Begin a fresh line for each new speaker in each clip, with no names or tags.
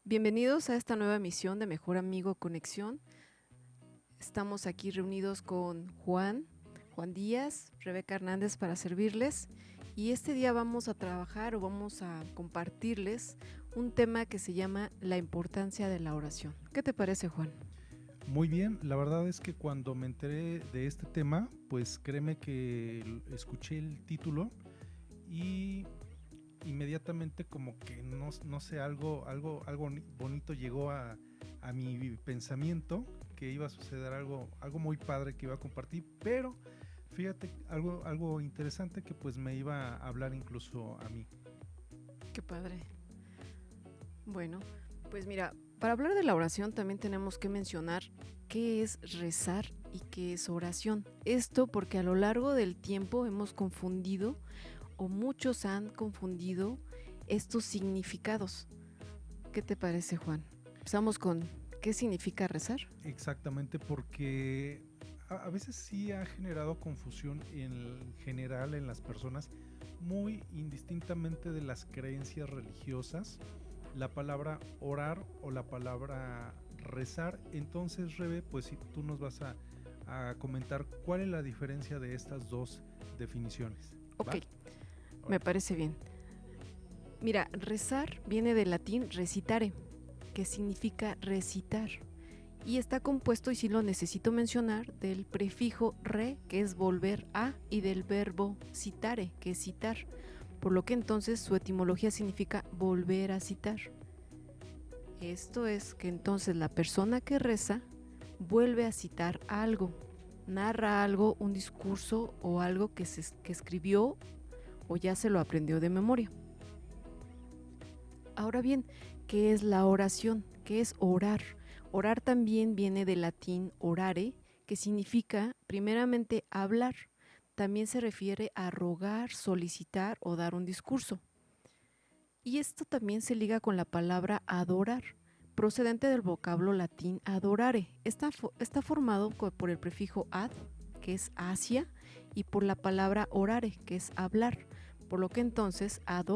Bienvenidos a esta nueva emisión de Mejor Amigo Conexión. Estamos aquí reunidos con Juan Díaz, Rebeca Hernández para servirles. Y este día vamos a trabajar o vamos a compartirles un tema que se llama la importancia de la oración. ¿Qué te parece, Juan?
Muy bien, la verdad es que cuando me enteré de este tema, pues créeme que escuché el título y inmediatamente como que no sé, algo bonito llegó a mi pensamiento, que iba a suceder algo muy padre que iba a compartir, pero fíjate, algo interesante que pues me iba a hablar incluso a mí.
Qué padre. Bueno, pues mira, para hablar de la oración también tenemos que mencionar qué es rezar y qué es oración. Esto porque a lo largo del tiempo hemos confundido o muchos han confundido estos significados. ¿Qué te parece, Juan? Empezamos con ¿qué significa rezar?
Exactamente, porque a veces sí ha generado confusión en general en las personas, muy indistintamente de las creencias religiosas, la palabra orar o la palabra rezar. Entonces, Rebe, pues si tú nos vas a comentar cuál es la diferencia de estas dos definiciones.
Ok,
¿Va?
me
Órale.
parece bien. Mira, rezar viene del latín recitare, que significa recitar. Y está compuesto, y si lo necesito mencionar, del prefijo re, que es volver a, y del verbo citare, que es citar. Por lo que entonces su etimología significa volver a citar. Esto es que entonces la persona que reza vuelve a citar algo, narra algo, un discurso o algo que escribió o ya se lo aprendió de memoria. Ahora bien, ¿qué es la oración? ¿Qué es orar? Orar también viene del latín orare, que significa primeramente hablar. También se refiere a rogar, solicitar o dar un discurso. Y esto también se liga con la palabra adorar, procedente del vocablo latín adorare. Está formado por el prefijo ad, que es hacia, y por la palabra orare, que es hablar. Por lo que entonces ad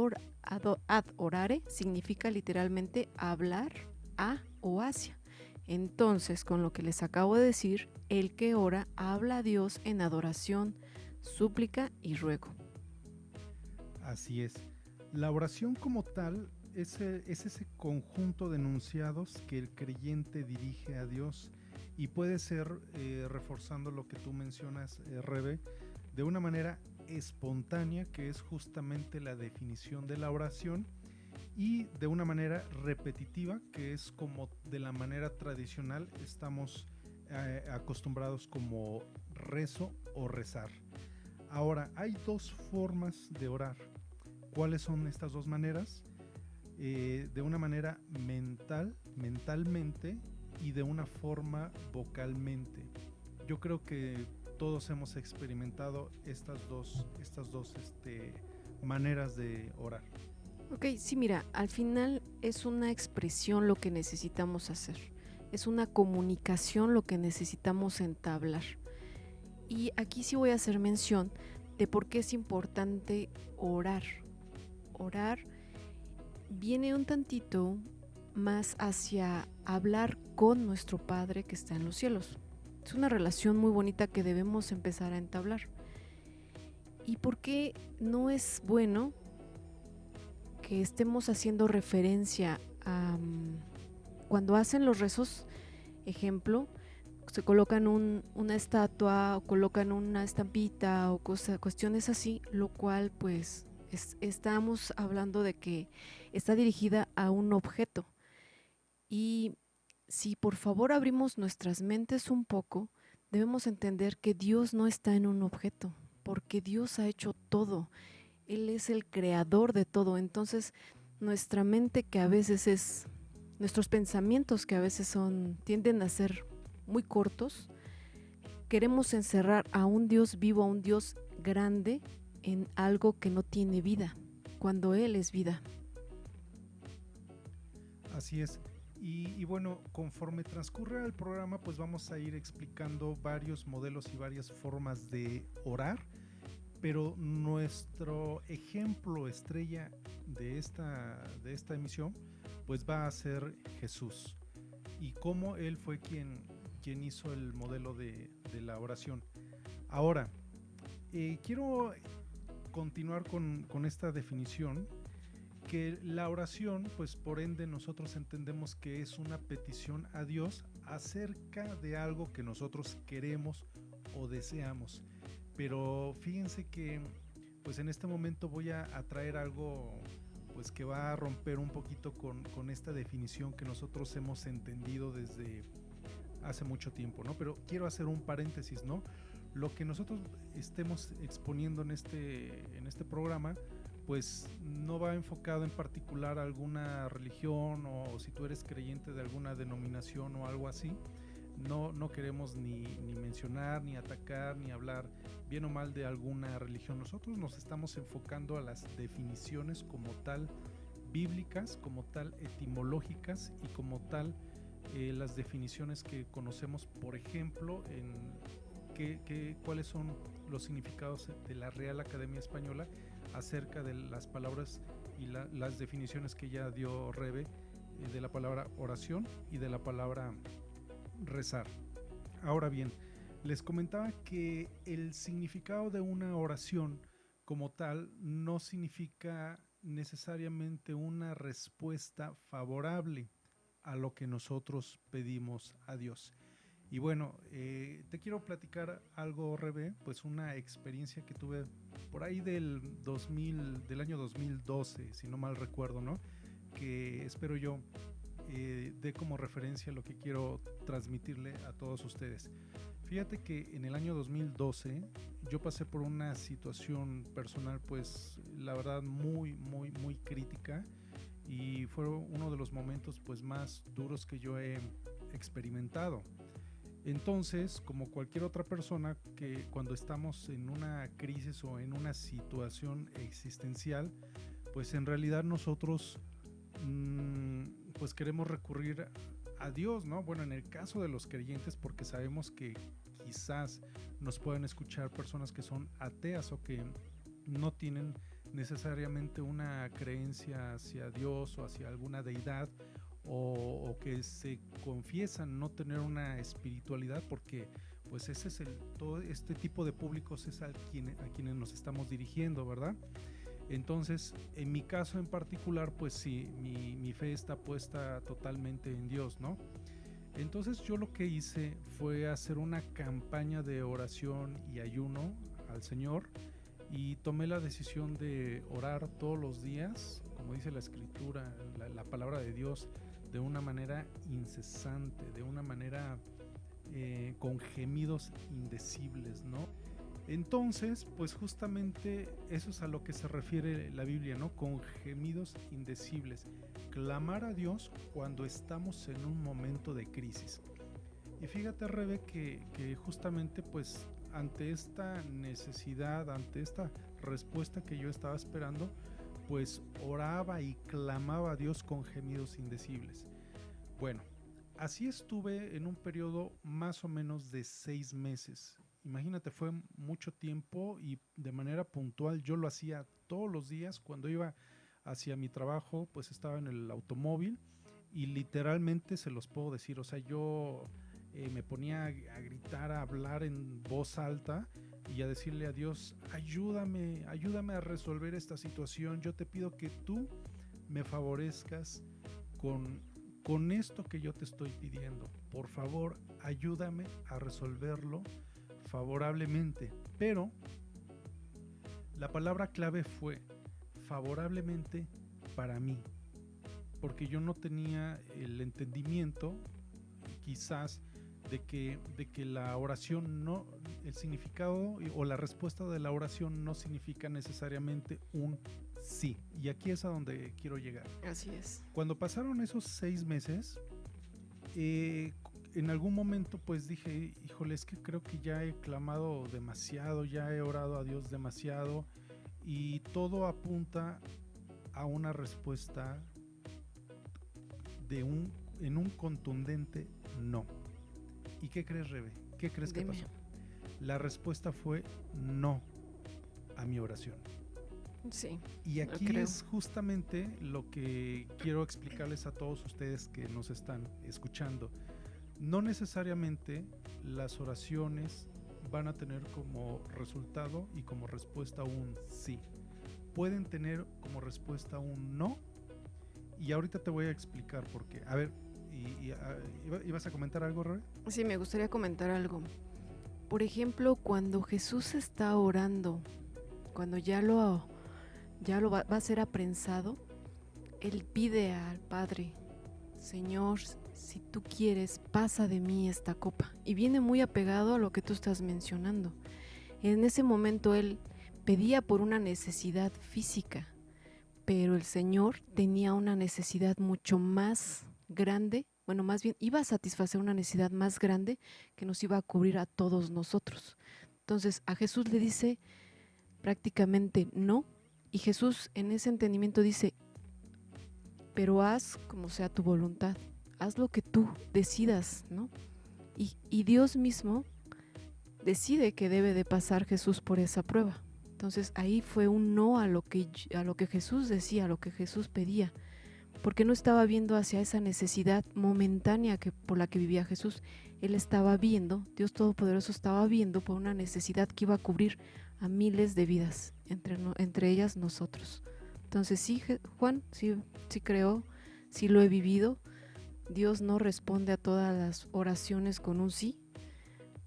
orare significa literalmente hablar a o hacia. Entonces, con lo que les acabo de decir, el que ora habla a Dios en adoración, súplica y ruego.
Así es. La oración como tal es ese conjunto de enunciados que el creyente dirige a Dios y puede ser, reforzando lo que tú mencionas, Rebe, de una manera espontánea, que es justamente la definición de la oración, y de una manera repetitiva, que es como de la manera tradicional estamos acostumbrados como rezo o rezar. Ahora, hay dos formas de orar. ¿Cuáles son estas dos maneras? De una manera mentalmente, y de una forma vocalmente. Yo creo que todos hemos experimentado estas dos maneras de orar.
Ok, sí, mira, al final es una expresión lo que necesitamos hacer, es una comunicación lo que necesitamos entablar. Y aquí sí voy a hacer mención de por qué es importante orar. Orar viene un tantito más hacia hablar con nuestro Padre que está en los cielos. Es una relación muy bonita que debemos empezar a entablar. ¿Y por qué no es bueno que estemos haciendo referencia a cuando hacen los rezos? Ejemplo, se colocan una estatua o colocan una estampita o cuestiones así, lo cual pues estamos hablando de que está dirigida a un objeto. Y si por favor abrimos nuestras mentes un poco, debemos entender que Dios no está en un objeto, porque Dios ha hecho todo. Él es el creador de todo. Entonces, nuestra mente que a veces es, nuestros pensamientos que a veces tienden a ser muy cortos, queremos encerrar a un Dios vivo, a un Dios grande en algo que no tiene vida, cuando Él es vida.
Así es. Y bueno, conforme transcurre el programa, pues vamos a ir explicando varios modelos y varias formas de orar. Pero nuestro ejemplo estrella de esta emisión pues va a ser Jesús y cómo Él fue quien hizo el modelo de la oración. Ahora, quiero continuar con esta definición, que la oración, pues por ende nosotros entendemos que es una petición a Dios acerca de algo que nosotros queremos o deseamos. Pero fíjense que pues en este momento voy a traer algo pues que va a romper un poquito con esta definición que nosotros hemos entendido desde hace mucho tiempo, ¿no? Pero quiero hacer un paréntesis, ¿no? Lo que nosotros estemos exponiendo en este programa pues no va enfocado en particular a alguna religión o si tú eres creyente de alguna denominación o algo así. No queremos ni mencionar, ni atacar, ni hablar bien o mal de alguna religión. Nosotros nos estamos enfocando a las definiciones como tal bíblicas, como tal etimológicas y como tal las definiciones que conocemos, por ejemplo, cuáles son los significados de la Real Academia Española acerca de las palabras y las definiciones que ya dio Rebe de la palabra oración y de la palabra rezar. Ahora bien, les comentaba que el significado de una oración como tal no significa necesariamente una respuesta favorable a lo que nosotros pedimos a Dios. Y bueno, te quiero platicar algo, Rebe, pues una experiencia que tuve por ahí del año 2012, si no mal recuerdo, ¿no? Que espero yo dé como referencia lo que quiero transmitirle a todos ustedes. Fíjate que en el año 2012 yo pasé por una situación personal, pues la verdad muy, muy, muy crítica, y fue uno de los momentos pues más duros que yo he experimentado. Entonces, como cualquier otra persona que cuando estamos en una crisis o en una situación existencial, pues en realidad nosotros pues queremos recurrir a Dios, ¿no? Bueno, en el caso de los creyentes, porque sabemos que quizás nos pueden escuchar personas que son ateas o que no tienen necesariamente una creencia hacia Dios o hacia alguna deidad, o que se confiesan no tener una espiritualidad, porque pues ese es todo este tipo de públicos es a quienes nos estamos dirigiendo, ¿verdad? Entonces, en mi caso en particular, pues sí, mi fe está puesta totalmente en Dios, ¿no? Entonces yo lo que hice fue hacer una campaña de oración y ayuno al Señor, y tomé la decisión de orar todos los días, como dice la escritura, la palabra de Dios, de una manera incesante, de una manera con gemidos indecibles, ¿no? Entonces, pues justamente eso es a lo que se refiere la Biblia, ¿no? Con gemidos indecibles. Clamar a Dios cuando estamos en un momento de crisis. Y fíjate, Rebe, que justamente pues ante esta necesidad, ante esta respuesta que yo estaba esperando, pues oraba y clamaba a Dios con gemidos indecibles. Bueno, así estuve en un periodo más o menos de 6 meses. Imagínate, fue mucho tiempo y de manera puntual yo lo hacía todos los días. Cuando iba hacia mi trabajo, pues estaba en el automóvil y literalmente se los puedo decir, o sea, yo me ponía a gritar, a hablar en voz alta y a decirle a Dios, ayúdame, ayúdame a resolver esta situación. Yo te pido que tú me favorezcas con esto que yo te estoy pidiendo. Por favor, ayúdame a resolverlo favorablemente. Pero la palabra clave fue favorablemente para mí, porque yo no tenía el entendimiento quizás de que la oración no, el significado o la respuesta de la oración no significa necesariamente un sí. Y aquí es a donde quiero llegar.
Así es.
Cuando pasaron esos 6 meses, en algún momento pues dije, híjole, es que creo que ya he clamado demasiado, ya he orado a Dios demasiado, y todo apunta a una respuesta en un contundente no. ¿Y qué crees, Rebe? ¿Qué crees que pasó? La respuesta fue no. a mi oración.
Sí,
Y
lo
aquí
creo.
es justamente lo que quiero explicarles a todos ustedes que nos están escuchando. No necesariamente las oraciones van a tener como resultado y como respuesta un sí. Pueden tener como respuesta un no. Y ahorita te voy a explicar por qué. A ver, ¿ibas a comentar algo, Rebe?
Sí, me gustaría comentar algo. Por ejemplo, cuando Jesús está orando, cuando va a ser aprensado, Él pide al Padre: Señor, si tú quieres, pasa de mí esta copa. Y viene muy apegado a lo que tú estás mencionando. En ese momento Él pedía por una necesidad física, pero el Señor tenía una necesidad mucho más grande, bueno, más bien iba a satisfacer una necesidad más grande que nos iba a cubrir a todos nosotros. Entonces a Jesús le dice prácticamente no, y Jesús en ese entendimiento dice: pero haz como sea tu voluntad, haz lo que tú decidas, ¿no? Y Dios mismo decide que debe de pasar Jesús por esa prueba. Entonces ahí fue un no a lo que Jesús decía, a lo que Jesús pedía, porque no estaba viendo hacia esa necesidad momentánea por la que vivía Jesús. Él estaba viendo, Dios Todopoderoso estaba viendo por una necesidad que iba a cubrir a miles de vidas, entre ellas nosotros. Entonces sí, Juan, sí creo, sí lo he vivido. Dios no responde a todas las oraciones con un sí,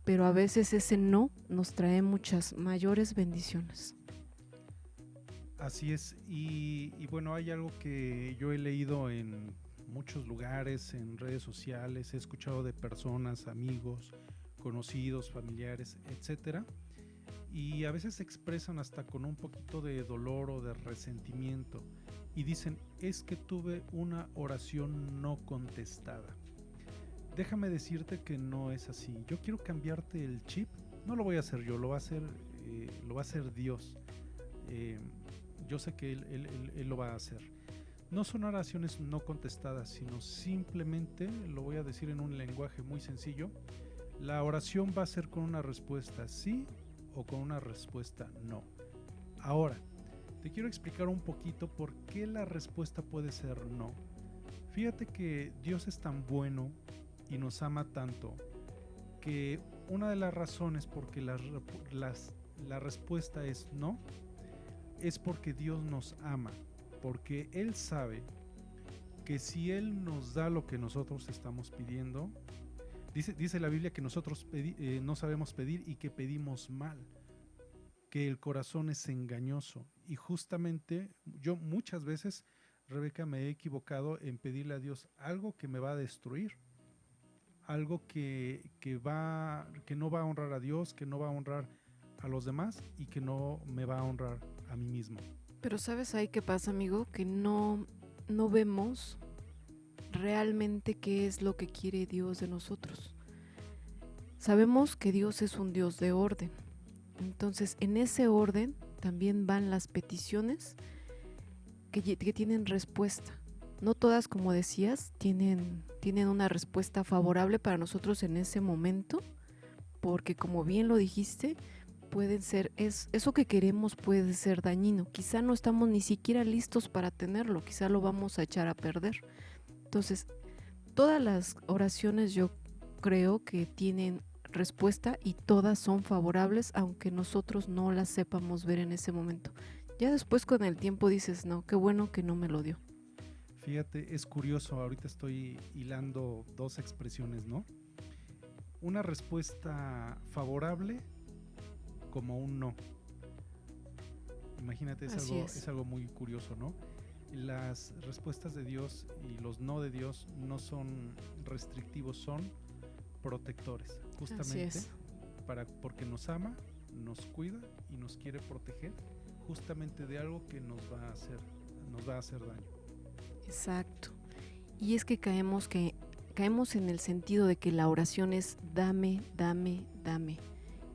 pero a veces ese no nos trae muchas mayores bendiciones.
Así es, y bueno, hay algo que yo he leído en muchos lugares, en redes sociales, he escuchado de personas, amigos, conocidos, familiares, etcétera, y a veces se expresan hasta con un poquito de dolor o de resentimiento y dicen: es que tuve una oración no contestada. Déjame decirte que no es así. Yo quiero cambiarte el chip. No lo voy a hacer yo, lo va a hacer Dios. Eh, yo sé que él lo va a hacer. No son oraciones no contestadas, sino simplemente, lo voy a decir en un lenguaje muy sencillo, la oración va a ser con una respuesta sí o con una respuesta no. Ahora, te quiero explicar un poquito por qué la respuesta puede ser no. Fíjate que Dios es tan bueno y nos ama tanto que una de las razones por que la respuesta es no es porque Dios nos ama, porque Él sabe que si Él nos da lo que nosotros estamos pidiendo, dice la Biblia que nosotros no sabemos pedir y que pedimos mal, que el corazón es engañoso. Y justamente yo muchas veces, Rebeca, me he equivocado en pedirle a Dios algo que me va a destruir, algo que no va a honrar a Dios, que no va a honrar a los demás y que no me va a honrar a mí mismo.
Pero ¿sabes ahí qué pasa, amigo? Que no vemos realmente qué es lo que quiere Dios de nosotros. Sabemos que Dios es un Dios de orden. Entonces, en ese orden también van las peticiones que tienen respuesta. No todas, como decías, tienen una respuesta favorable para nosotros en ese momento, porque como bien lo dijiste, eso que queremos puede ser dañino. Quizá no estamos ni siquiera listos para tenerlo, quizá lo vamos a echar a perder. Entonces, todas las oraciones yo creo que tienen respuesta y todas son favorables, aunque nosotros no las sepamos ver en ese momento. Ya después con el tiempo dices: no, qué bueno que no me lo dio.
Fíjate, es curioso, ahorita estoy hilando dos expresiones, ¿no? Una respuesta favorable como un no. Imagínate, es algo muy curioso, ¿no? Las respuestas de Dios y los no de Dios no son restrictivos, son protectores, justamente porque nos ama, nos cuida y nos quiere proteger justamente de algo que nos va a hacer daño.
Exacto. Y es que caemos en el sentido de que la oración es dame, dame, dame.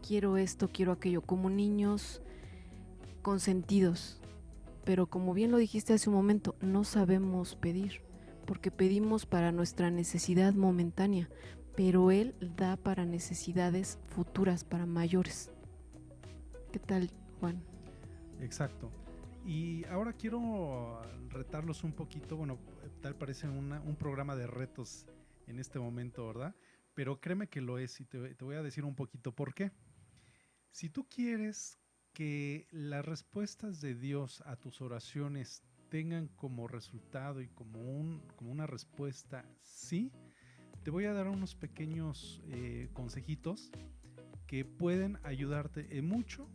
Quiero esto, quiero aquello, como niños consentidos. Pero como bien lo dijiste hace un momento, no sabemos pedir, porque pedimos para nuestra necesidad momentánea, pero Él da para necesidades futuras, para mayores. ¿Qué tal, Juan?
Exacto. Y ahora quiero retarlos un poquito, bueno, tal parece un programa de retos en este momento, ¿verdad? Pero créeme que lo es y te voy a decir un poquito por qué. Si tú quieres que las respuestas de Dios a tus oraciones tengan como resultado y como una respuesta sí, te voy a dar unos pequeños consejitos que pueden ayudarte en mucho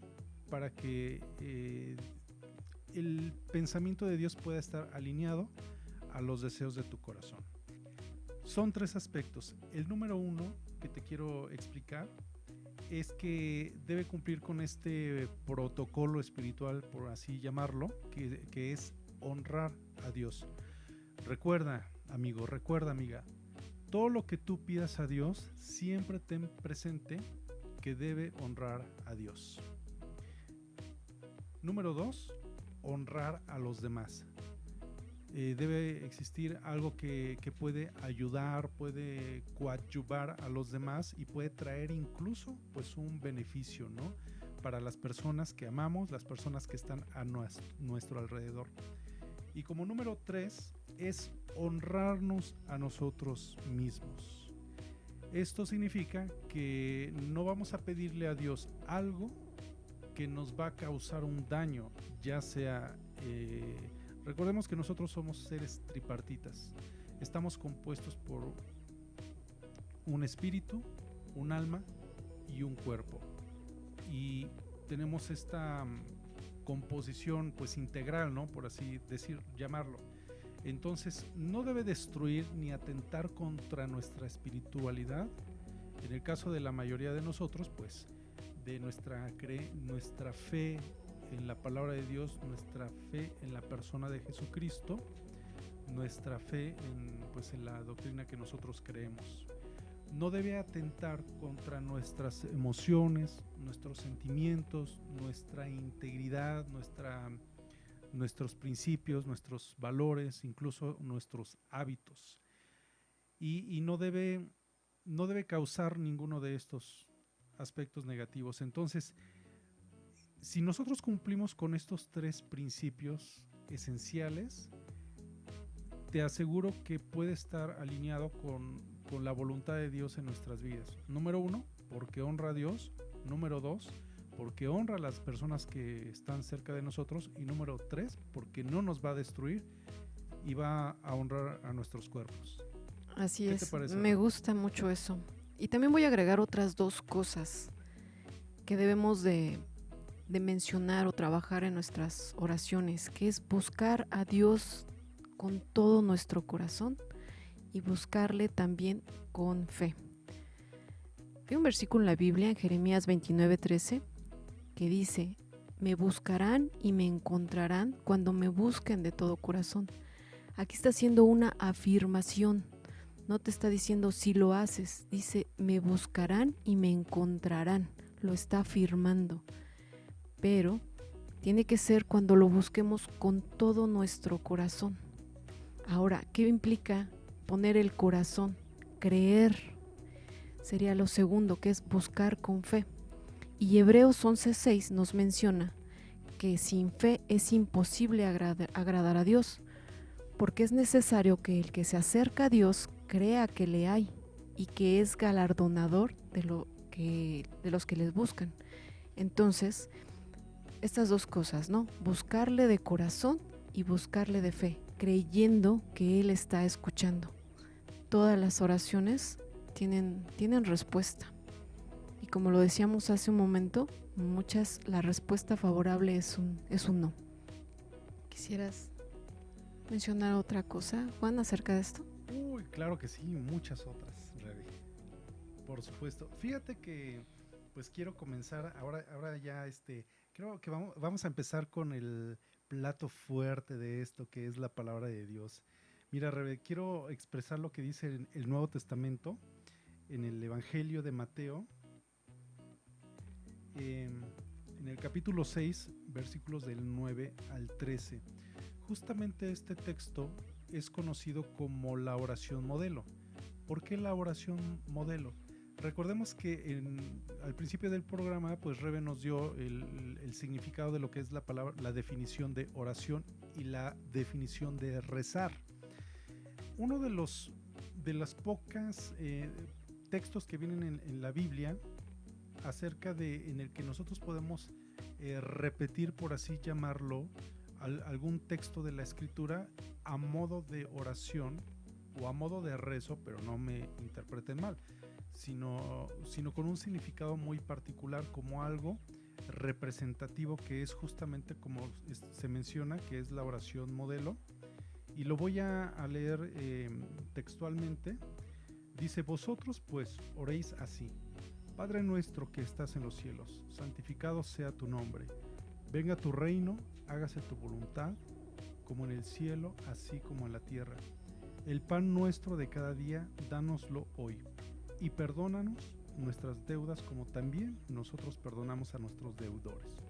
para que el pensamiento de Dios pueda estar alineado a los deseos de tu corazón. Son tres aspectos. El número uno que te quiero explicar es que debe cumplir con este protocolo espiritual, por así llamarlo, que es honrar a Dios. Recuerda, amigo, recuerda, amiga, todo lo que tú pidas a Dios, siempre ten presente que debe honrar a Dios. Número 2, honrar a los demás. Debe existir algo que puede ayudar, puede coadyuvar a los demás y puede traer incluso pues un beneficio, ¿no? Para las personas que amamos, las personas que están a nuestro alrededor. Y como número 3 es honrarnos a nosotros mismos. Esto significa que no vamos a pedirle a Dios algo que nos va a causar un daño, ya sea... recordemos que nosotros somos seres tripartitas. Estamos compuestos por un espíritu, un alma y un cuerpo. Y tenemos esta composición pues integral, ¿no? Por así decir, llamarlo. Entonces no debe destruir ni atentar contra nuestra espiritualidad. En el caso de la mayoría de nosotros, pues de nuestra fe en la palabra de Dios, nuestra fe en la persona de Jesucristo, nuestra fe en la doctrina que nosotros creemos. No debe atentar contra nuestras emociones, nuestros sentimientos, nuestra integridad, nuestros principios, nuestros valores, incluso nuestros hábitos. Y no debe causar ninguno de estos aspectos negativos. Entonces, si nosotros cumplimos con estos tres principios esenciales, te aseguro que puede estar alineado con la voluntad de Dios en nuestras vidas. Número 1, porque honra a Dios. Número 2, porque honra a las personas que están cerca de nosotros. Y número 3, porque no nos va a destruir y va a honrar a nuestros cuerpos.
Así es, me gusta mucho eso. Y también voy a agregar otras dos cosas que debemos de mencionar o trabajar en nuestras oraciones, que es buscar a Dios con todo nuestro corazón y buscarle también con fe. Hay un versículo en la Biblia, en Jeremías 29:13, que dice: me buscarán y me encontrarán cuando me busquen de todo corazón. Aquí está haciendo una afirmación, no te está diciendo si lo haces, dice me buscarán y me encontrarán, lo está afirmando. Pero tiene que ser cuando lo busquemos con todo nuestro corazón. Ahora, ¿qué implica poner el corazón? Creer sería lo segundo, que es buscar con fe. Y Hebreos 11:6 nos menciona que sin fe es imposible agradar a Dios, porque es necesario que el que se acerca a Dios crea que le hay y que es galardonador de los que les buscan. Entonces, estas dos cosas, ¿no? Buscarle de corazón y buscarle de fe, creyendo que Él está escuchando. Todas las oraciones tienen respuesta. Y como lo decíamos hace un momento, la respuesta favorable es un no. ¿Quisieras mencionar otra cosa, Juan, acerca de esto?
Uy, claro que sí, muchas otras, Rebe. Por supuesto. Fíjate que pues quiero comenzar ahora ya creo que vamos a empezar con el plato fuerte de esto, que es la palabra de Dios. Mira, Rebe, quiero expresar lo que dice el Nuevo Testamento en el Evangelio de Mateo, en el capítulo 6, versículos del 9 al 13. Justamente este texto es conocido como la oración modelo. ¿Por qué la oración modelo? Recordemos que al principio del programa, pues Rebe nos dio el significado de lo que es la palabra, la definición de oración y la definición de rezar. Uno de las pocas textos que vienen en la Biblia acerca de en el que nosotros podemos repetir, por así llamarlo, algún texto de la escritura a modo de oración o a modo de rezo, pero no me interpreten mal, sino con un significado muy particular, como algo representativo, que es justamente como se menciona, que es la oración modelo. Y lo voy a leer textualmente. Dice: vosotros pues oréis así: Padre nuestro que estás en los cielos, santificado sea tu nombre. Venga tu reino, hágase tu voluntad, como en el cielo, así como en la tierra. El pan nuestro de cada día, dánoslo hoy. Y perdónanos nuestras deudas, como también nosotros perdonamos a nuestros deudores.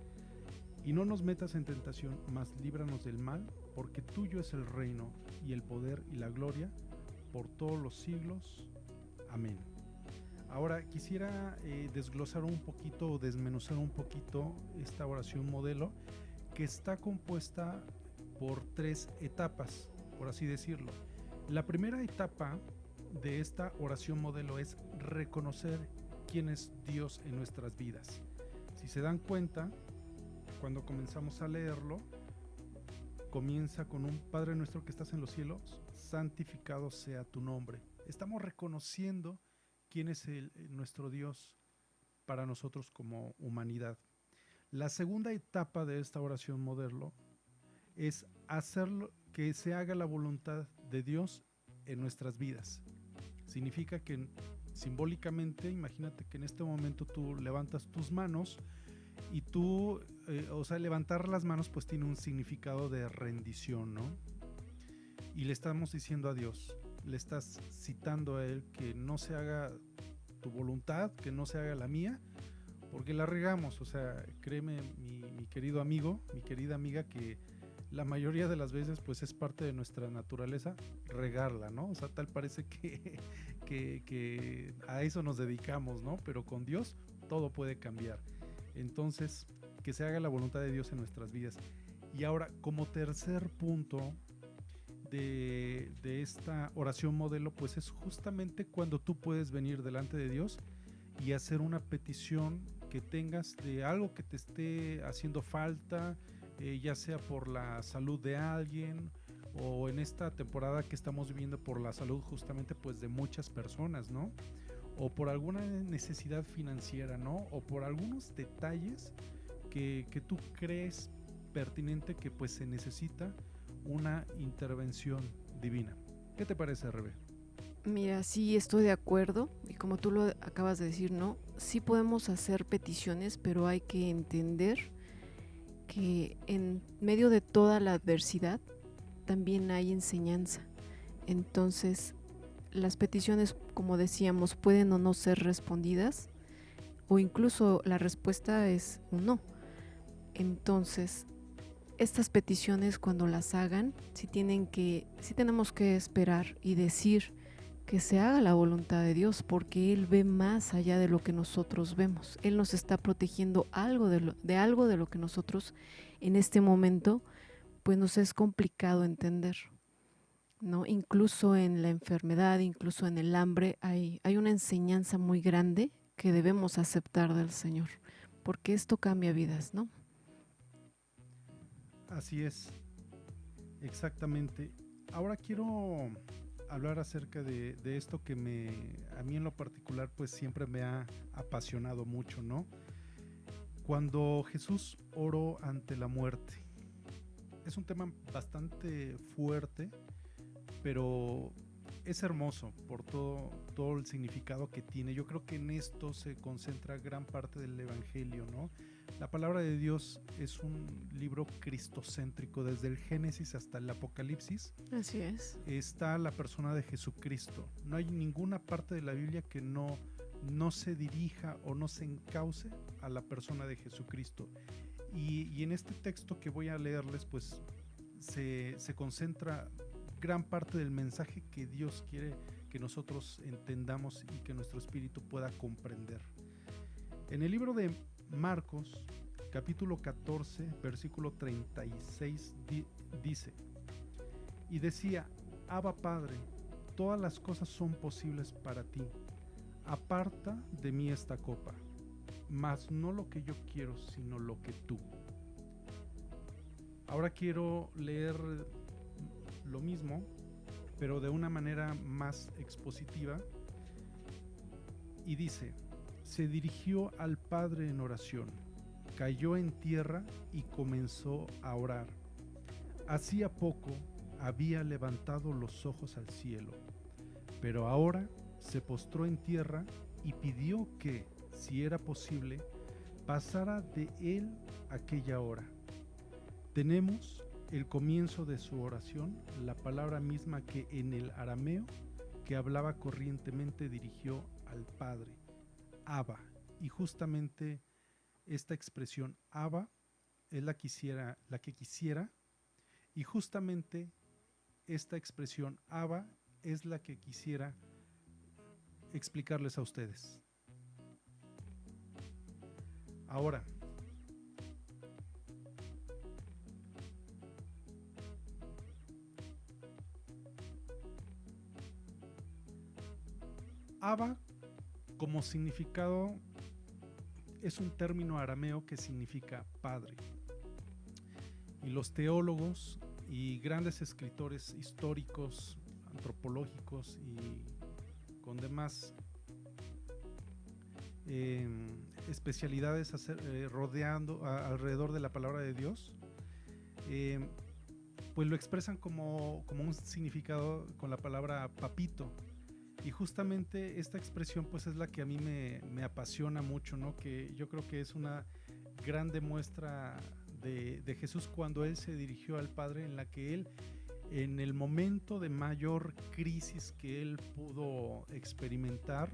Y no nos metas en tentación, mas líbranos del mal, porque tuyo es el reino, y el poder y la gloria, por todos los siglos. Amén. Ahora quisiera desglosar un poquito o desmenuzar un poquito esta oración modelo, que está compuesta por 3 etapas, por así decirlo. La primera etapa de esta oración modelo es reconocer quién es Dios en nuestras vidas. Si se dan cuenta, cuando comenzamos a leerlo, comienza con un: Padre nuestro que estás en los cielos, santificado sea tu nombre. Estamos reconociendo quién es nuestro Dios para nosotros como humanidad. La segunda etapa de esta oración modelo es hacer que se haga la voluntad de Dios en nuestras vidas. Significa que simbólicamente, imagínate que en este momento tú levantas tus manos y tú, levantar las manos pues tiene un significado de rendición, ¿no? Y le estamos diciendo a Dios, le estás citando a Él que no se haga tu voluntad, que no se haga la mía, porque la regamos. O sea, créeme, mi querido amigo, mi querida amiga, que la mayoría de las veces pues es parte de nuestra naturaleza regarla, ¿no? O sea, tal parece que a eso nos dedicamos, ¿no? Pero con Dios todo puede cambiar. Entonces, que se haga la voluntad de Dios en nuestras vidas. Y ahora, como tercer punto de esta oración modelo, pues es justamente cuando tú puedes venir delante de Dios y hacer una petición que tengas de algo que te esté haciendo falta, ya sea por la salud de alguien, o en esta temporada que estamos viviendo por la salud justamente pues de muchas personas, ¿no? O por alguna necesidad financiera, ¿no? O por algunos detalles que tú crees pertinente que pues se necesita una intervención divina. ¿Qué te parece, Rebe?
Mira, sí estoy de acuerdo y como tú lo acabas de decir, ¿no? Sí podemos hacer peticiones, pero hay que entender que en medio de toda la adversidad también hay enseñanza. Entonces, las peticiones, como decíamos, pueden o no ser respondidas, o incluso la respuesta es un no. Entonces, estas peticiones, cuando las hagan, sí tenemos que esperar y decir que se haga la voluntad de Dios, porque Él ve más allá de lo que nosotros vemos. Él nos está protegiendo algo de lo que nosotros en este momento pues nos es complicado entender, ¿no? Incluso en la enfermedad, incluso en el hambre, hay una enseñanza muy grande que debemos aceptar del Señor, porque esto cambia vidas, ¿no?
Así es, exactamente. Ahora quiero hablar acerca de esto que a mí en lo particular pues siempre me ha apasionado mucho, ¿no? Cuando Jesús oró ante la muerte. Es un tema bastante fuerte, pero es hermoso por todo el significado que tiene. Yo creo que en esto se concentra gran parte del Evangelio, ¿no? La palabra de Dios es un libro cristocéntrico, desde el Génesis hasta el Apocalipsis.
Así es.
Está la persona de Jesucristo. No hay ninguna parte de la Biblia que no se dirija o no se encauce a la persona de Jesucristo. Y en este texto que voy a leerles, pues se concentra gran parte del mensaje que Dios quiere que nosotros entendamos y que nuestro espíritu pueda comprender. En el libro de Marcos, capítulo 14, versículo 36, dice: y decía, Abba Padre, todas las cosas son posibles para ti, aparta de mí esta copa, mas no lo que yo quiero, sino lo que tú. Ahora quiero leer lo mismo, pero de una manera más expositiva, y dice: se dirigió al Padre en oración, cayó en tierra y comenzó a orar. Hacía poco había levantado los ojos al cielo, pero ahora se postró en tierra y pidió que, si era posible, pasara de él aquella hora. Tenemos el comienzo de su oración, la palabra misma que en el arameo que hablaba corrientemente dirigió al Padre, Abba, y justamente esta expresión Abba es la que quisiera, y justamente esta expresión Abba es la que quisiera explicarles a ustedes. Ahora, Abba como significado es un término arameo que significa padre. Y los teólogos y grandes escritores históricos, antropológicos y con demás especialidades rodeando alrededor de la palabra de Dios, pues lo expresan como un significado con la palabra papito. Y justamente esta expresión pues es la que a mí me apasiona mucho, ¿no? Que yo creo que es una grande muestra de Jesús cuando él se dirigió al Padre, en la que él, en el momento de mayor crisis que él pudo experimentar,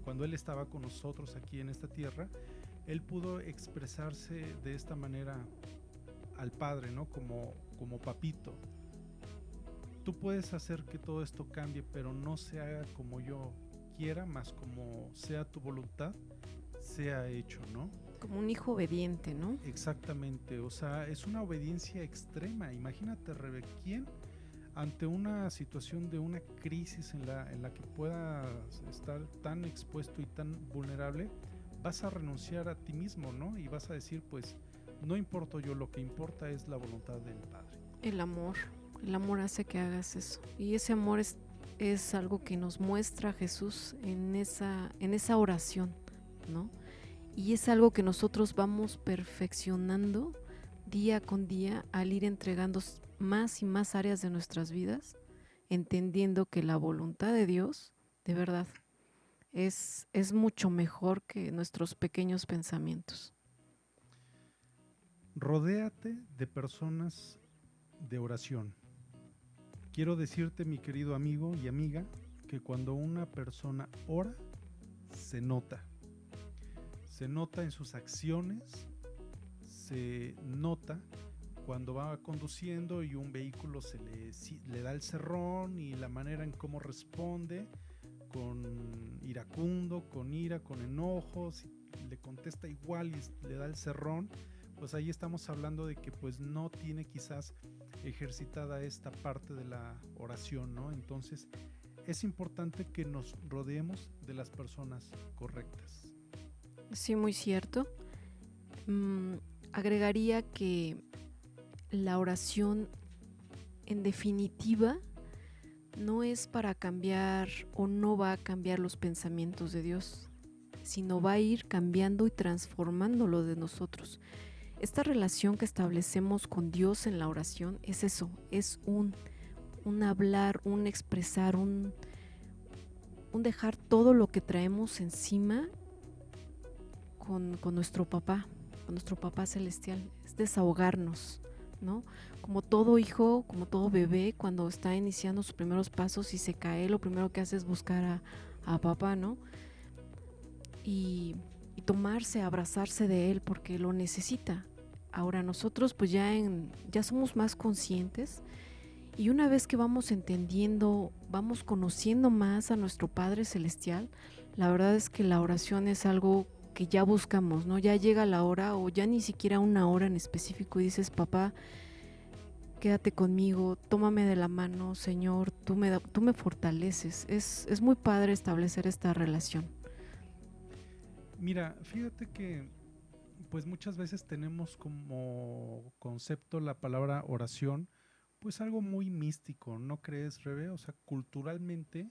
cuando él estaba con nosotros aquí en esta tierra, él pudo expresarse de esta manera al Padre, ¿no? Como papito. Tú puedes hacer que todo esto cambie, pero no se haga como yo quiera, más como sea tu voluntad, sea hecho, ¿no?
Como un hijo obediente, ¿no?
Exactamente, o sea, es una obediencia extrema. Imagínate, Rebe, ¿quién ante una situación de una crisis en la que puedas estar tan expuesto y tan vulnerable, vas a renunciar a ti mismo, ¿no? Y vas a decir, pues, no importo yo, lo que importa es la voluntad del Padre.
El amor hace que hagas eso. Y ese amor es algo que nos muestra Jesús en esa oración, ¿no? Y es algo que nosotros vamos perfeccionando día con día al ir entregando más y más áreas de nuestras vidas, entendiendo que la voluntad de Dios, de verdad, es mucho mejor que nuestros pequeños pensamientos.
Rodéate de personas de oración. Quiero decirte, mi querido amigo y amiga, que cuando una persona ora, se nota. Se nota en sus acciones, se nota cuando va conduciendo y un vehículo le da el cerrón, y la manera en cómo responde, con iracundo, con ira, con enojo, si le contesta igual y le da el cerrón, pues ahí estamos hablando de que pues no tiene quizás ejercitada esta parte de la oración, ¿no? Entonces es importante que nos rodeemos de las personas correctas.
Sí, muy cierto. Agregaría que la oración, en definitiva, no es para cambiar o no va a cambiar los pensamientos de Dios, sino va a ir cambiando y transformando lo de nosotros. Esta relación que establecemos con Dios en la oración es eso, es un hablar, un expresar, un dejar todo lo que traemos encima con nuestro papá celestial. Es desahogarnos, ¿no? Como todo hijo, como todo bebé, cuando está iniciando sus primeros pasos y se cae, lo primero que hace es buscar a papá, ¿no? Y tomarse, abrazarse de él porque lo necesita. Ahora nosotros pues ya somos más conscientes Y una vez que vamos entendiendo, vamos conociendo más a nuestro Padre Celestial, la verdad es que la oración es algo que ya buscamos, ¿no? Ya llega la hora o ya ni siquiera una hora en específico y dices, papá, quédate conmigo, tómame de la mano, Señor, tú me fortaleces. Es muy padre establecer esta relación.
Mira, fíjate que pues muchas veces tenemos como concepto la palabra oración, pues algo muy místico, ¿no crees, Rebe? O sea, culturalmente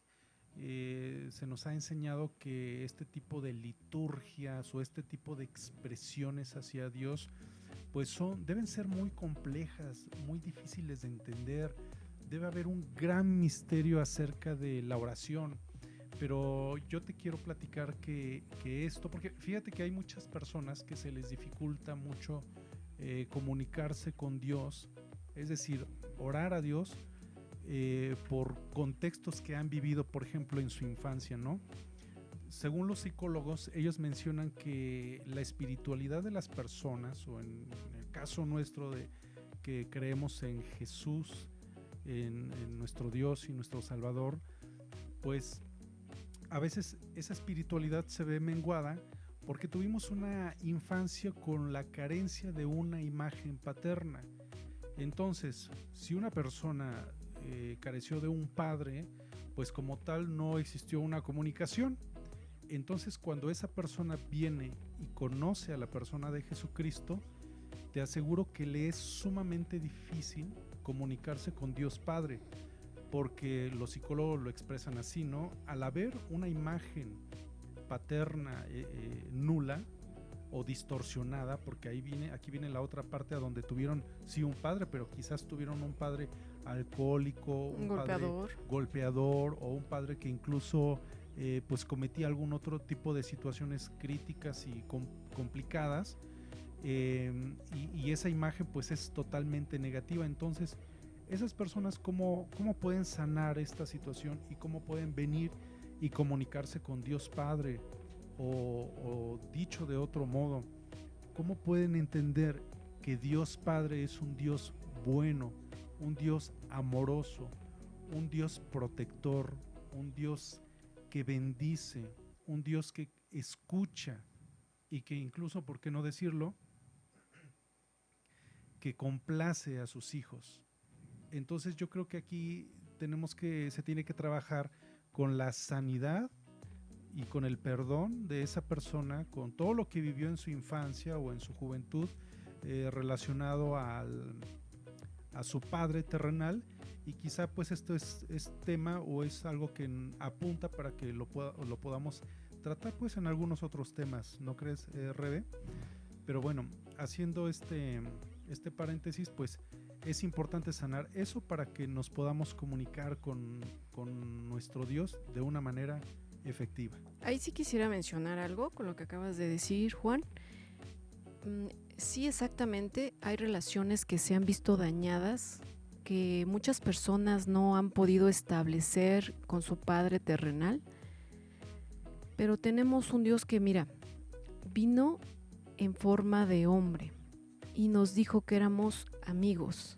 se nos ha enseñado que este tipo de liturgias o este tipo de expresiones hacia Dios, pues deben ser muy complejas, muy difíciles de entender. Debe haber un gran misterio acerca de la oración. Pero yo te quiero platicar que esto, porque fíjate que hay muchas personas que se les dificulta mucho comunicarse con Dios, es decir, orar a Dios por contextos que han vivido, por ejemplo, en su infancia, ¿no? Según los psicólogos, ellos mencionan que la espiritualidad de las personas, o en el caso nuestro de que creemos en Jesús, en nuestro Dios y nuestro Salvador, pues a veces esa espiritualidad se ve menguada porque tuvimos una infancia con la carencia de una imagen paterna. Entonces, si una persona careció de un padre, pues como tal no existió una comunicación. Entonces, cuando esa persona viene y conoce a la persona de Jesucristo, te aseguro que le es sumamente difícil comunicarse con Dios Padre, porque los psicólogos lo expresan así, ¿no? Al haber una imagen paterna nula o distorsionada, porque aquí viene la otra parte a donde tuvieron sí un padre, pero quizás tuvieron un padre alcohólico, un padre golpeador o un padre que incluso pues cometía algún otro tipo de situaciones críticas y complicadas, y esa imagen pues es totalmente negativa. Entonces esas personas cómo pueden sanar esta situación y cómo pueden venir y comunicarse con Dios Padre, o dicho de otro modo, cómo pueden entender que Dios Padre es un Dios bueno, un Dios amoroso, un Dios protector, un Dios que bendice, un Dios que escucha y que incluso, ¿por qué no decirlo?, que complace a sus hijos. Entonces yo creo que aquí se tiene que trabajar con la sanidad y con el perdón de esa persona, con todo lo que vivió en su infancia o en su juventud relacionado a su padre terrenal, y quizá pues esto es tema o es algo que apunta para que lo podamos tratar pues en algunos otros temas, ¿no crees, Rebe? Pero bueno, haciendo este paréntesis, pues es importante sanar eso para que nos podamos comunicar con nuestro Dios de una manera efectiva.
Ahí sí quisiera mencionar algo con lo que acabas de decir, Juan. Sí, exactamente, hay relaciones que se han visto dañadas, que muchas personas no han podido establecer con su padre terrenal, pero tenemos un Dios que, mira, vino en forma de hombre y nos dijo que éramos amigos.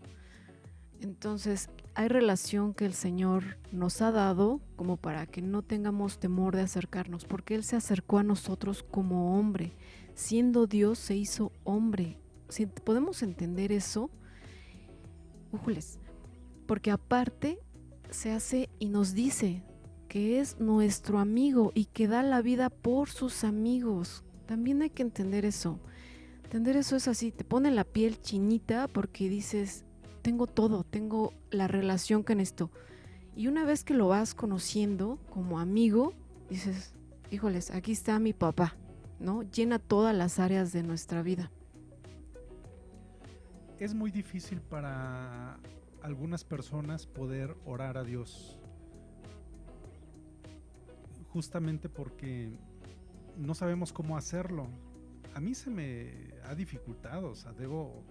Entonces, hay relación que el Señor nos ha dado como para que no tengamos temor de acercarnos, porque Él se acercó a nosotros como hombre. Siendo Dios, se hizo hombre. Si podemos entender eso, újules, porque aparte se hace y nos dice que es nuestro amigo y que da la vida por sus amigos. También hay que entender eso. Entender eso es así, te pone la piel chinita porque dices, tengo todo, tengo la relación que necesito. Y una vez que lo vas conociendo como amigo, dices, híjoles, aquí está mi papá, ¿no? Llena todas las áreas de nuestra vida.
Es muy difícil para algunas personas poder orar a Dios, justamente porque no sabemos cómo hacerlo. A mí se me ha dificultado, o sea, debo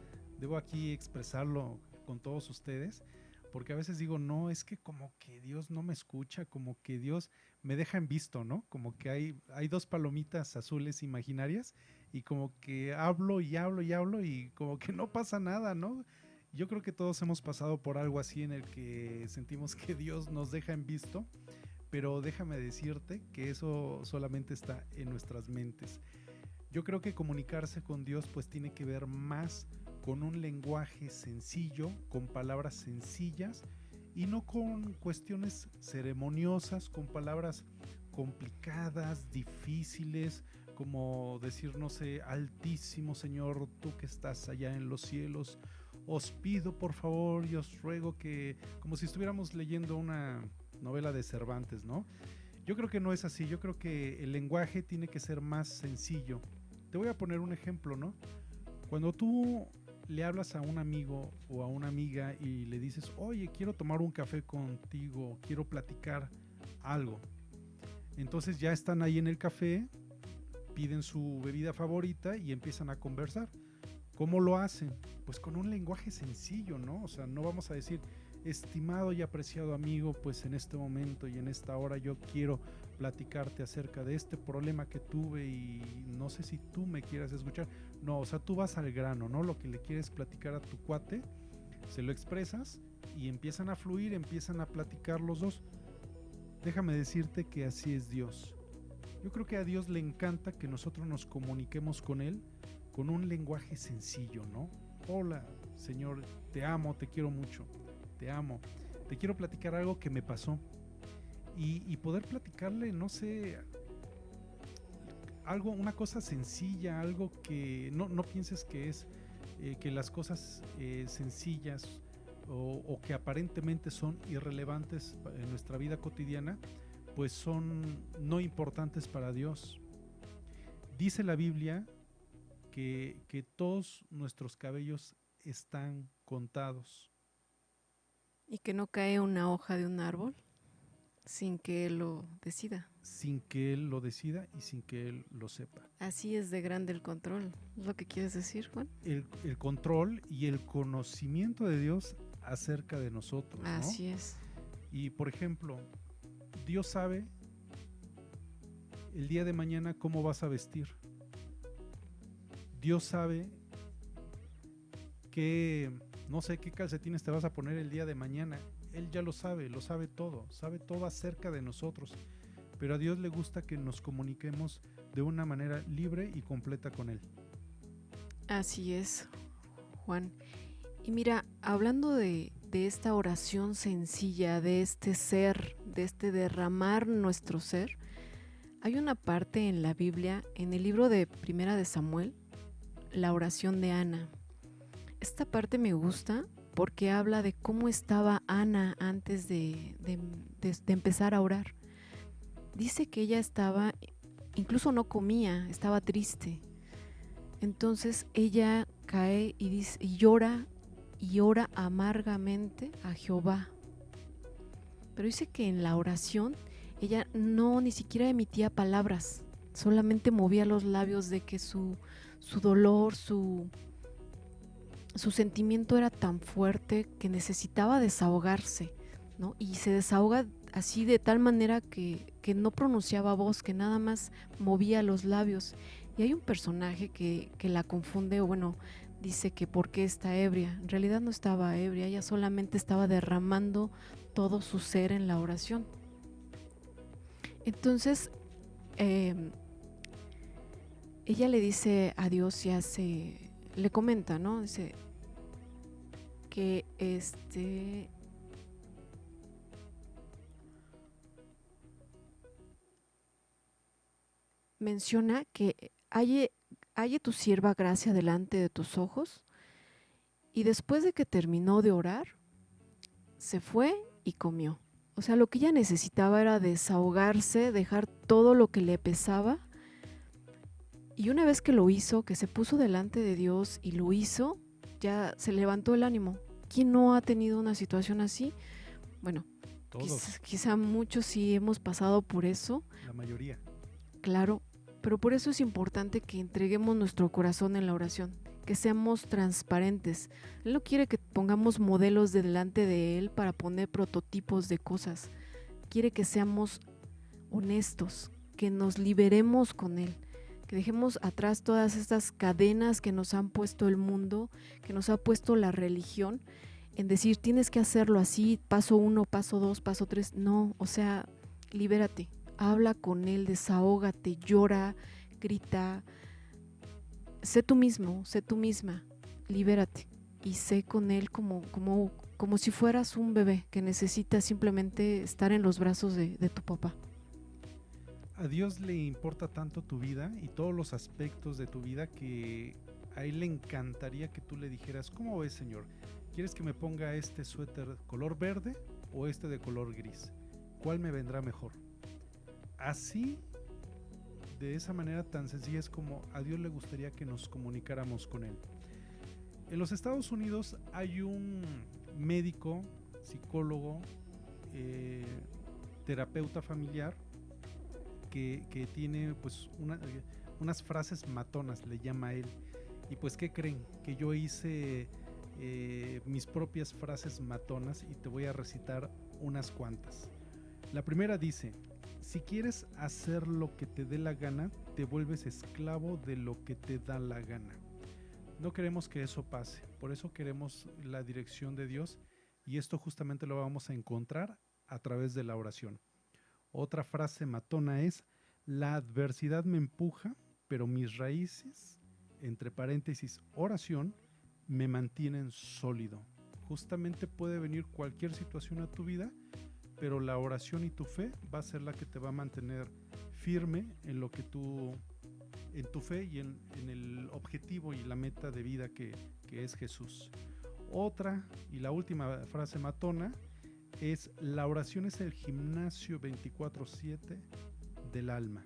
aquí expresarlo con todos ustedes, porque a veces digo, no, es que como que Dios no me escucha, como que Dios me deja en visto, ¿no? Como que hay dos palomitas azules imaginarias y como que hablo y hablo y hablo y como que no pasa nada, ¿no? Yo creo que todos hemos pasado por algo así en el que sentimos que Dios nos deja en visto, pero déjame decirte que eso solamente está en nuestras mentes. Yo creo que comunicarse con Dios pues tiene que ver más con un lenguaje sencillo, con palabras sencillas y no con cuestiones ceremoniosas, con palabras complicadas, difíciles, como decir, no sé, altísimo Señor, tú que estás allá en los cielos, os pido por favor y os ruego que, como si estuviéramos leyendo una novela de Cervantes, ¿no? Yo creo que no es así, yo creo que el lenguaje tiene que ser más sencillo. Te voy a poner un ejemplo, ¿no? Cuando tú le hablas a un amigo o a una amiga y le dices, oye, quiero tomar un café contigo, quiero platicar algo. Entonces ya están ahí en el café, piden su bebida favorita y empiezan a conversar. ¿Cómo lo hacen? Pues con un lenguaje sencillo, ¿no? O sea, no vamos a decir, estimado y apreciado amigo, pues en este momento y en esta hora yo quiero platicarte acerca de este problema que tuve y no sé si tú me quieras escuchar. No, o sea, tú vas al grano, ¿no? Lo que le quieres platicar a tu cuate, se lo expresas y empiezan a fluir, empiezan a platicar los dos. Déjame decirte que así es Dios. Yo creo que a Dios le encanta que nosotros nos comuniquemos con Él con un lenguaje sencillo, ¿no? Hola, Señor, te amo, te quiero mucho, te amo, te quiero platicar algo que me pasó y poder platicarle, no sé, algo, una cosa sencilla, algo que no pienses que es que las cosas sencillas o que aparentemente son irrelevantes en nuestra vida cotidiana, pues son no importantes para Dios. Dice la Biblia que todos nuestros cabellos están contados.
Y que no cae una hoja de un árbol sin que él lo decida.
Sin que Él lo decida y sin que Él lo sepa.
Así es de grande el control. ¿Es lo que quieres decir, Juan?
El control y el conocimiento de Dios acerca de nosotros, ¿no?
Así es.
Y por ejemplo, Dios sabe el día de mañana cómo vas a vestir. Dios sabe que, no sé qué calcetines te vas a poner el día de mañana. Él ya lo sabe sabe todo acerca de nosotros. Pero a Dios le gusta que nos comuniquemos de una manera libre y completa con Él.
Así es, Juan. Y mira, hablando de esta oración sencilla, de este ser, de este derramar nuestro ser, hay una parte en la Biblia, en el libro de Primera de Samuel, la oración de Ana. Esta parte me gusta porque habla de cómo estaba Ana antes de empezar a orar. Dice que ella estaba, incluso no comía, estaba triste. Entonces ella cae y dice, y ora amargamente a Jehová. Pero dice que en la oración ella no ni siquiera emitía palabras, solamente movía los labios de que su dolor, su sentimiento era tan fuerte que necesitaba desahogarse, ¿no? Y se desahoga así de tal manera que no pronunciaba voz, que nada más movía los labios. Y hay un personaje que la confunde, o bueno, dice que por qué está ebria. En realidad no estaba ebria, ella solamente estaba derramando todo su ser en la oración. Entonces, ella le dice a Dios y le comenta, ¿no? Dice que menciona que halle tu sierva gracia delante de tus ojos. Y después de que terminó de orar, se fue y comió. O sea, lo que ella necesitaba era desahogarse, dejar todo lo que le pesaba. Y una vez que lo hizo, que se puso delante de Dios y lo hizo, ya se levantó el ánimo. ¿Quién no ha tenido una situación así? Bueno, quizá muchos sí hemos pasado por eso.
La mayoría.
Claro, pero por eso es importante que entreguemos nuestro corazón en la oración, que seamos transparentes. Él no quiere que pongamos modelos delante de Él para poner prototipos de cosas. Quiere que seamos honestos, que nos liberemos con Él, que dejemos atrás todas estas cadenas que nos han puesto el mundo, que nos ha puesto la religión, en decir, tienes que hacerlo así, paso 1, paso 2, paso 3. No, o sea, libérate, habla con él, desahógate, llora, grita, sé tú mismo, sé tú misma, libérate y sé con él como si fueras un bebé que necesita simplemente estar en los brazos de tu papá.
A Dios le importa tanto tu vida y todos los aspectos de tu vida que a Él le encantaría que tú le dijeras, ¿cómo ves, Señor? ¿Quieres que me ponga este suéter color verde o este de color gris? ¿Cuál me vendrá mejor? Así, de esa manera tan sencilla es como a Dios le gustaría que nos comunicáramos con Él. En los Estados Unidos hay un médico, psicólogo, eh, terapeuta familiar que tiene pues unas frases matonas, le llama él. Y pues, ¿qué creen? Que yo hice mis propias frases matonas y te voy a recitar unas cuantas. La primera dice: si quieres hacer lo que te dé la gana, te vuelves esclavo de lo que te da la gana. No queremos que eso pase, por eso queremos la dirección de Dios, y esto justamente lo vamos a encontrar a través de la oración. Otra frase matona es: la adversidad me empuja, pero mis raíces, entre paréntesis, oración, me mantienen sólido. Justamente puede venir cualquier situación a tu vida, pero la oración y tu fe va a ser la que te va a mantener firme en lo que tú, en tu fe y en el objetivo y la meta de vida que es Jesús. Otra y la última frase matona es: la oración es el gimnasio 24/7 del alma.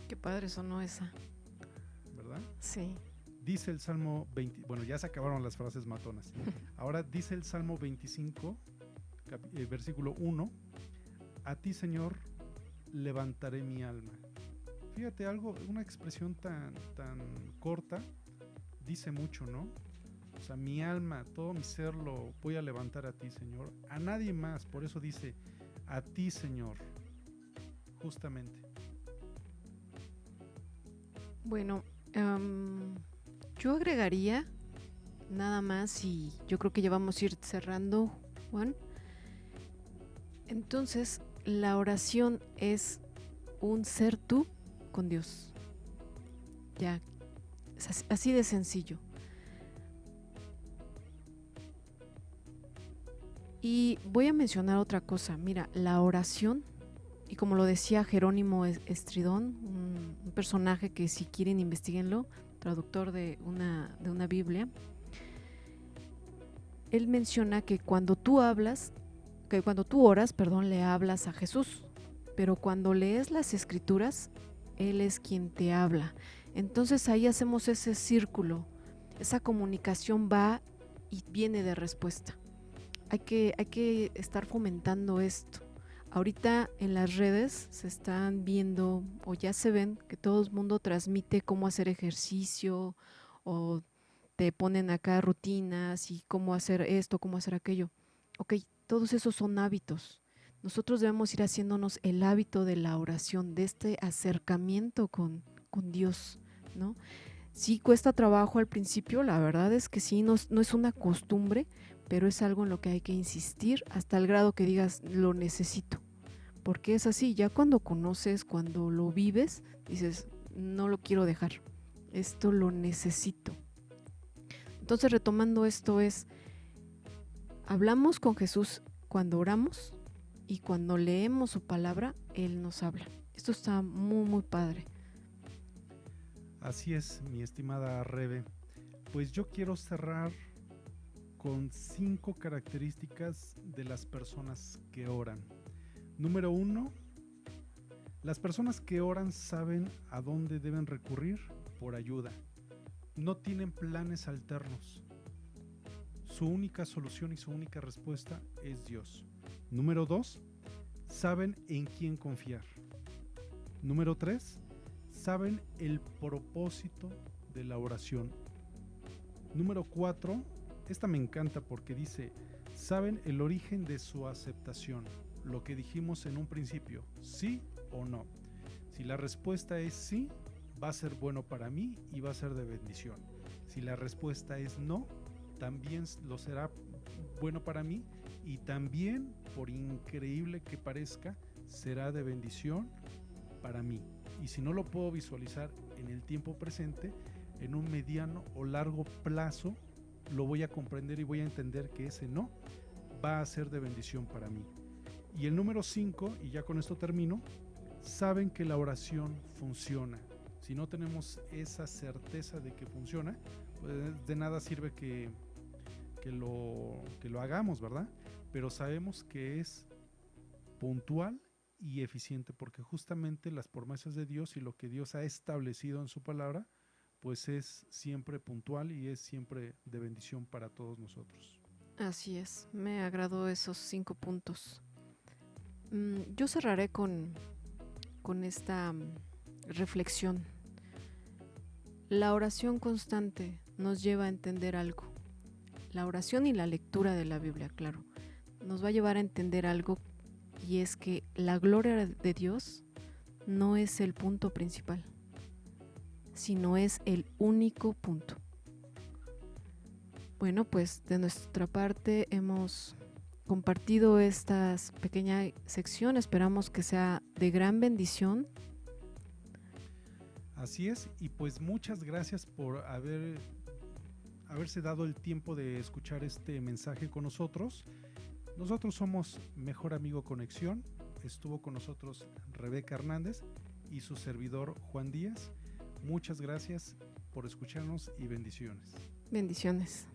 Qué padre sonó esa.
¿Verdad?
Sí.
Dice el Salmo 20, bueno, ya se acabaron las frases matonas. Ahora dice el Salmo 25, versículo 1: a ti, Señor, levantaré mi alma. Fíjate, algo, una expresión tan corta dice mucho, ¿no? O sea, mi alma, todo mi ser lo voy a levantar a ti, Señor. A nadie más, por eso dice, a ti, Señor, justamente.
Bueno, yo agregaría nada más, y yo creo que ya vamos a ir cerrando, Juan. Entonces, la oración es un ser tú con Dios. Ya, es así de sencillo. Y voy a mencionar otra cosa. Mira, la oración, y como lo decía Jerónimo Estridón, un personaje que, si quieren, investiguenlo, traductor de una Biblia, él menciona que cuando tú oras, le hablas a Jesús, pero cuando lees las escrituras, Él es quien te habla. Entonces ahí hacemos ese círculo, esa comunicación va y viene de respuesta. Hay que estar fomentando esto. Ahorita en las redes se están viendo, o ya se ven, que todo el mundo transmite cómo hacer ejercicio, o te ponen acá rutinas y cómo hacer esto, cómo hacer aquello. Ok, todos esos son hábitos. Nosotros debemos ir haciéndonos el hábito de la oración, de este acercamiento con Dios, ¿no? Sí cuesta trabajo al principio, la verdad es que sí, no es una costumbre, pero es algo en lo que hay que insistir hasta el grado que digas, lo necesito. Porque es así, ya cuando conoces, cuando lo vives, dices, no lo quiero dejar, esto lo necesito. Entonces, retomando esto, hablamos con Jesús cuando oramos, y cuando leemos su palabra, Él nos habla. Esto está muy, muy padre.
Así es, mi estimada Rebe. Pues yo quiero cerrar con 5 características de las personas que oran. Número 1, las personas que oran saben a dónde deben recurrir por ayuda. No tienen planes alternos. Su única solución y su única respuesta es Dios. Número 2, saben en quién confiar. Número 3, saben el propósito de la oración. Número 4, esta me encanta porque dice, saben el origen de su aceptación. Lo que dijimos en un principio, sí o no. Si la respuesta es sí, va a ser bueno para mí y va a ser de bendición. Si la respuesta es no, también lo será bueno para mí y también, por increíble que parezca, será de bendición para mí. Y si no lo puedo visualizar en el tiempo presente, en un mediano o largo plazo lo voy a comprender y voy a entender que ese no va a ser de bendición para mí. Y el número 5, y ya con esto termino, saben que la oración funciona. Si no tenemos esa certeza de que funciona, pues de nada sirve que lo hagamos, ¿verdad? Pero sabemos que es puntual y eficiente, porque justamente las promesas de Dios y lo que Dios ha establecido en su palabra, pues es siempre puntual y es siempre de bendición para todos nosotros.
Así es, me agradó esos 5 puntos. Yo cerraré con esta reflexión. La oración constante nos lleva a entender algo. La oración y la lectura de la Biblia, claro, nos va a llevar a entender algo, y es que la gloria de Dios no es el punto principal, sino es el único punto. Bueno, pues de nuestra parte hemos compartido esta pequeña sección, esperamos que sea de gran bendición.
Así es, y pues muchas gracias por haberse dado el tiempo de escuchar este mensaje con nosotros. Nosotros somos Mejor Amigo Conexión, estuvo con nosotros Rebeca Hernández y su servidor Juan Díaz. Muchas gracias por escucharnos y bendiciones.
Bendiciones.